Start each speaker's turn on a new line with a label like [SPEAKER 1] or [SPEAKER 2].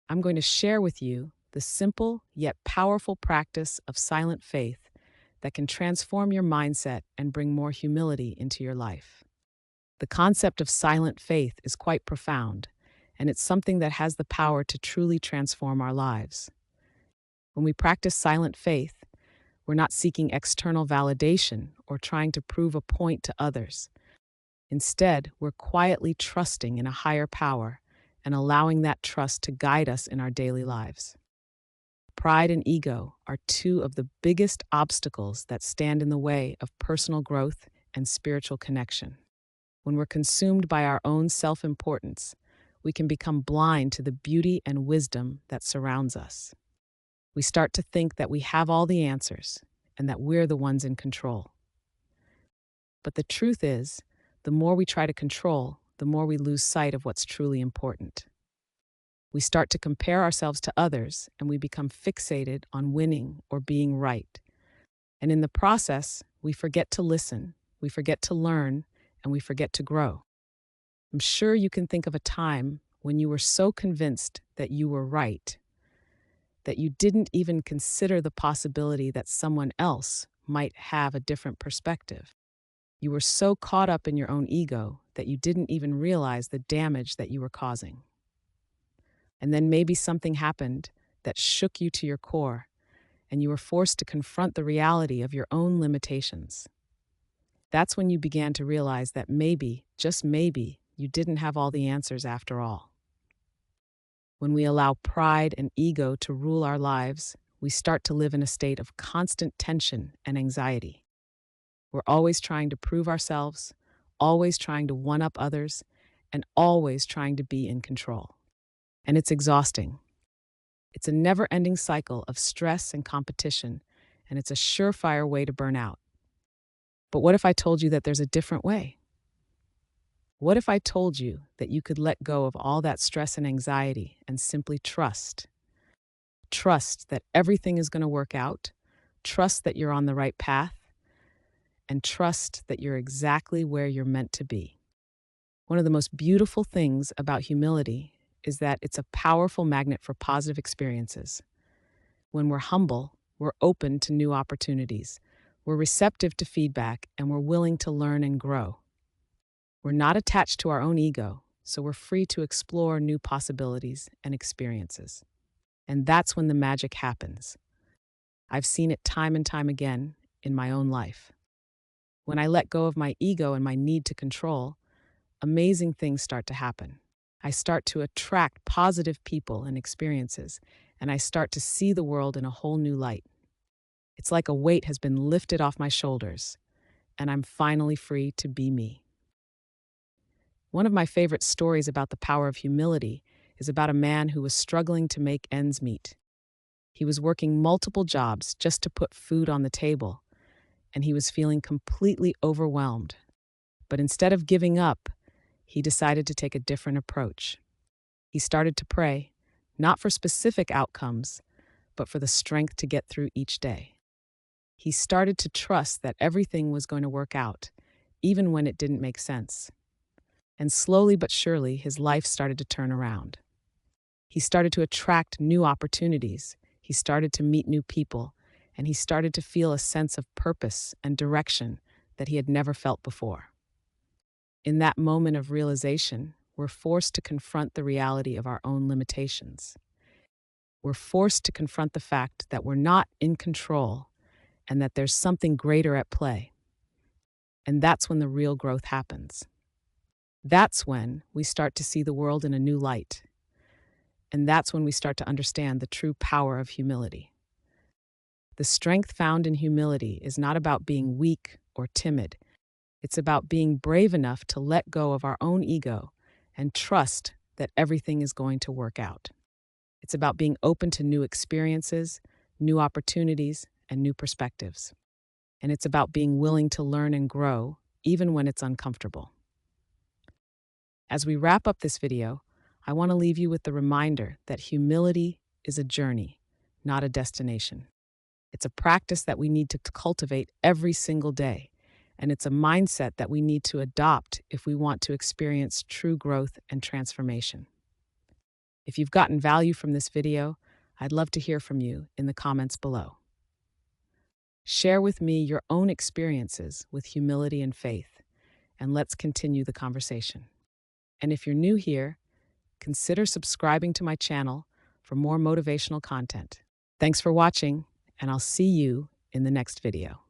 [SPEAKER 1] I'm going to share with you the simple yet powerful practice of silent faith that can transform your mindset and bring more humility into your life. The concept of silent faith is quite profound, and it's something that has the power to truly transform our lives. When we practice silent faith, we're not seeking external validation or trying to prove a point to others. Instead, we're quietly trusting in a higher power and allowing that trust to guide us in our daily lives. Pride and ego are two of the biggest obstacles that stand in the way of personal growth and spiritual connection. When we're consumed by our own self importance, we can become blind to the beauty and wisdom that surrounds us. We start to think that we have all the answers and that we're the ones in control. But the truth is, the more we try to control, the more we lose sight of what's truly important. We start to compare ourselves to others and we become fixated on winning or being right. And in the process, we forget to listen, we forget to learn, and we forget to grow. I'm sure you can think of a time when you were so convinced that you were right that you didn't even consider the possibility that someone else might have a different perspective. You were so caught up in your own ego that you didn't even realize the damage that you were causing. And then maybe something happened that shook you to your core, and you were forced to confront the reality of your own limitations. That's when you began to realize that maybe, just maybe, you didn't have all the answers after all. When we allow pride and ego to rule our lives, we start to live in a state of constant tension and anxiety. We're always trying to prove ourselves, always trying to one-up others, and always trying to be in control. And it's exhausting. It's a never-ending cycle of stress and competition, and it's a surefire way to burn out. But what if I told you that there's a different way? What if I told you that you could let go of all that stress and anxiety and simply trust? Trust that everything is going to work out, trust that you're on the right path, and trust that you're exactly where you're meant to be. One of the most beautiful things about humility is that it's a powerful magnet for positive experiences. When we're humble, we're open to new opportunities, we're receptive to feedback, and we're willing to learn and grow. We're not attached to our own ego, so we're free to explore new possibilities and experiences. And that's when the magic happens. I've seen it time and time again in my own life. When I let go of my ego and my need to control, amazing things start to happen. I start to attract positive people and experiences, and I start to see the world in a whole new light. It's like a weight has been lifted off my shoulders, and I'm finally free to be me. One of my favorite stories about the power of humility is about a man who was struggling to make ends meet. He was working multiple jobs just to put food on the table, and he was feeling completely overwhelmed. But instead of giving up, he decided to take a different approach. He started to pray, not for specific outcomes, but for the strength to get through each day. He started to trust that everything was going to work out, even when it didn't make sense. And slowly but surely, his life started to turn around. He started to attract new opportunities. He started to meet new people, and he started to feel a sense of purpose and direction that he had never felt before. In that moment of realization, we're forced to confront the reality of our own limitations. We're forced to confront the fact that we're not in control and that there's something greater at play. And that's when the real growth happens. That's when we start to see the world in a new light. And that's when we start to understand the true power of humility. The strength found in humility is not about being weak or timid. It's about being brave enough to let go of our own ego and trust that everything is going to work out. It's about being open to new experiences, new opportunities, and new perspectives. And it's about being willing to learn and grow, even when it's uncomfortable. As we wrap up this video, I want to leave you with the reminder that humility is a journey, not a destination. It's a practice that we need to cultivate every single day, and it's a mindset that we need to adopt if we want to experience true growth and transformation. If you've gotten value from this video, I'd love to hear from you in the comments below. Share with me your own experiences with humility and faith, and let's continue the conversation. And if you're new here, consider subscribing to my channel for more motivational content. Thanks for watching, and I'll see you in the next video.